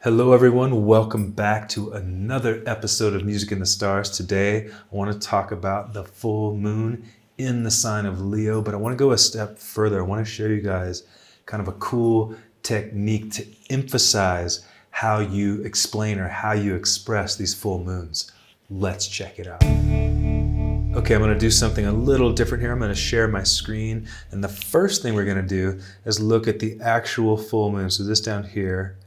Hello everyone, welcome back to another episode of Music in the Stars. Today I want to talk about the full moon in the sign of Leo, but I want to go a step further. I want to show you guys kind of a cool technique to emphasize how you explain or how you express these full moons. Let's check it out. Okay, I'm going to do something a little different here. I'm going to share my screen, and the first thing we're going to do is look at the actual full moon. So this down here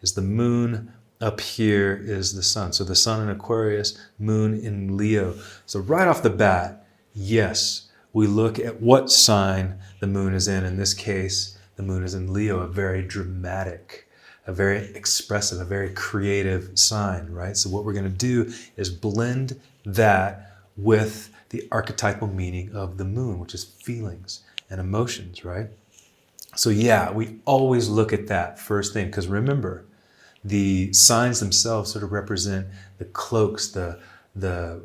is the moon, up here is the sun. So the sun in Aquarius, moon in Leo. So right off the bat, yes, we look at what sign the moon is in. In this case, the moon is in Leo, a very dramatic, a very expressive, a very creative sign, right? So what we're going to do is blend that with the archetypal meaning of the moon, which is feelings and emotions, right? So yeah, we always look at that first thing, because remember, the signs themselves sort of represent the cloaks, the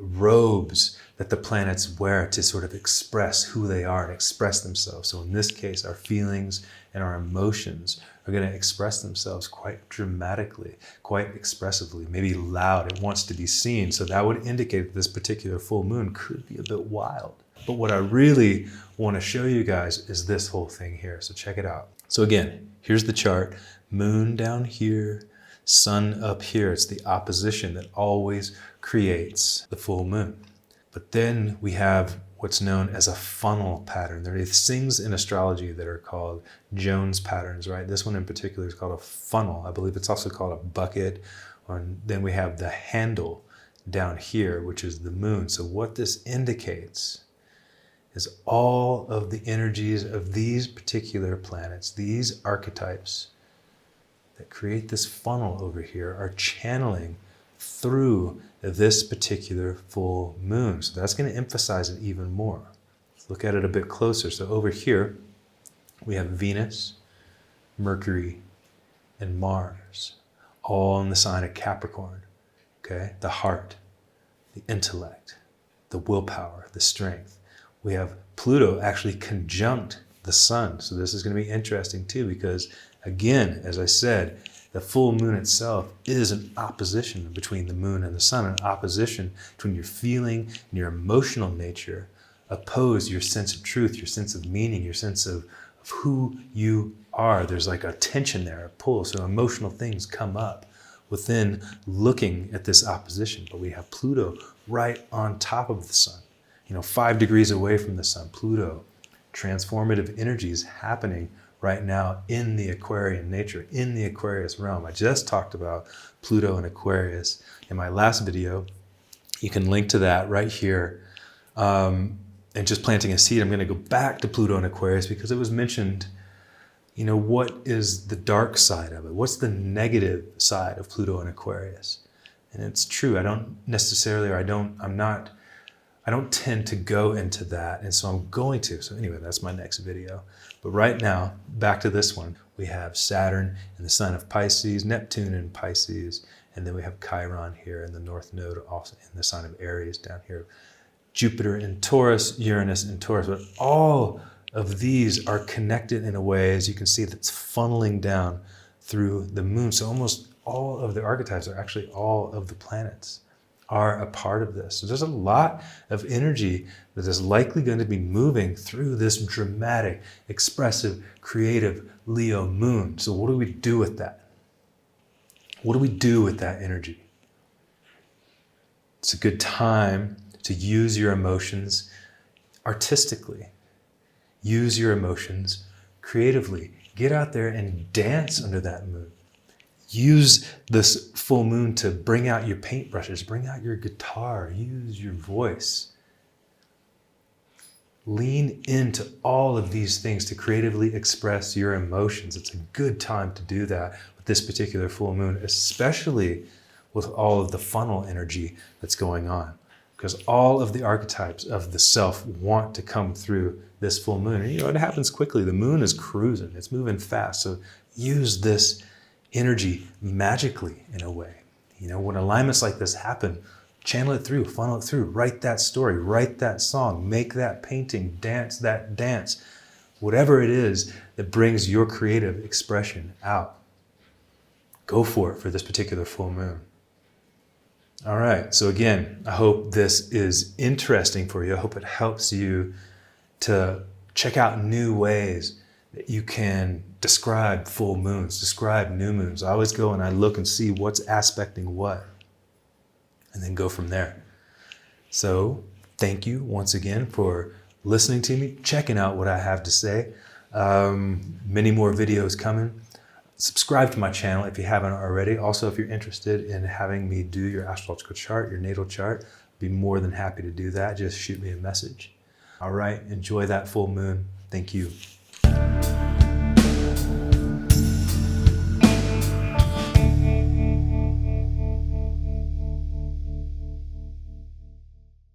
robes that the planets wear to sort of express who they are and express themselves. So in this case, our feelings and our emotions are going to express themselves quite dramatically, quite expressively, maybe loud. It wants to be seen. So that would indicate that this particular full moon could be a bit wild. But what I really want to show you guys is this whole thing here. So check it out. So again, here's the chart. Moon down here, sun up here. It's the opposition that always creates the full moon. But then we have what's known as a funnel pattern. There are things in astrology that are called Jones patterns, right? This one in particular is called a funnel. I believe it's also called a bucket. And then we have the handle down here, which is the moon. So what this indicates is all of the energies of these particular planets, these archetypes that create this funnel over here, are channeling through this particular full moon. So that's going to emphasize it even more. Let's look at it a bit closer. So over here, we have Venus, Mercury, and Mars, all in the sign of Capricorn. Okay, the heart, the intellect, the willpower, the strength. We have Pluto actually conjunct the sun. So this is going to be interesting too, because again, as I said, the full moon itself is an opposition between the moon and the sun, an opposition between your feeling and your emotional nature, oppose your sense of truth, your sense of meaning, your sense of who you are. There's like a tension there, a pull. So emotional things come up within looking at this opposition. But we have Pluto right on top of the sun, 5 degrees away from the sun. Pluto, transformative energies happening right now in the Aquarian nature, in the Aquarius realm. I just talked about Pluto and Aquarius in my last video. You can link to that right here. And just planting a seed, I'm going to go back to Pluto and Aquarius because it was mentioned, what is the dark side of it? What's the negative side of Pluto and Aquarius? And it's true. I don't tend to go into that, and so I'm going to. So anyway, that's my next video. But right now, back to this one. We have Saturn in the sign of Pisces, Neptune in Pisces, and then we have Chiron here in the North Node, also in the sign of Aries down here. Jupiter in Taurus, Uranus in Taurus. But all of these are connected in a way, as you can see, that's funneling down through the moon. So almost all of the archetypes are actually all of the planets are a part of this. So there's a lot of energy that is likely going to be moving through this dramatic, expressive, creative Leo moon. So what do we do with that? What do we do with that energy? It's a good time to use your emotions artistically. Use your emotions creatively. Get out there and dance under that moon. Use this full moon to bring out your paintbrushes, bring out your guitar, use your voice. Lean into all of these things to creatively express your emotions. It's a good time to do that with this particular full moon, especially with all of the funnel energy that's going on. Because all of the archetypes of the self want to come through this full moon. And it happens quickly. The moon is cruising. It's moving fast. So use this energy magically in a way. When alignments like this happen, channel it through, funnel it through, write that story, write that song, make that painting, dance that dance. Whatever it is that brings your creative expression out. go for it for this particular full moon. All right, so again, I hope this is interesting for you. I hope it helps you to check out new ways that you can describe full moons, describe new moons. I always go and I look and see what's aspecting what, and then go from there. So thank you once again for listening to me, checking out what I have to say. Many more videos coming. Subscribe to my channel if you haven't already. Also, if you're interested in having me do your astrological chart, your natal chart, I'd be more than happy to do that. Just shoot me a message. All right, enjoy that full moon. Thank you.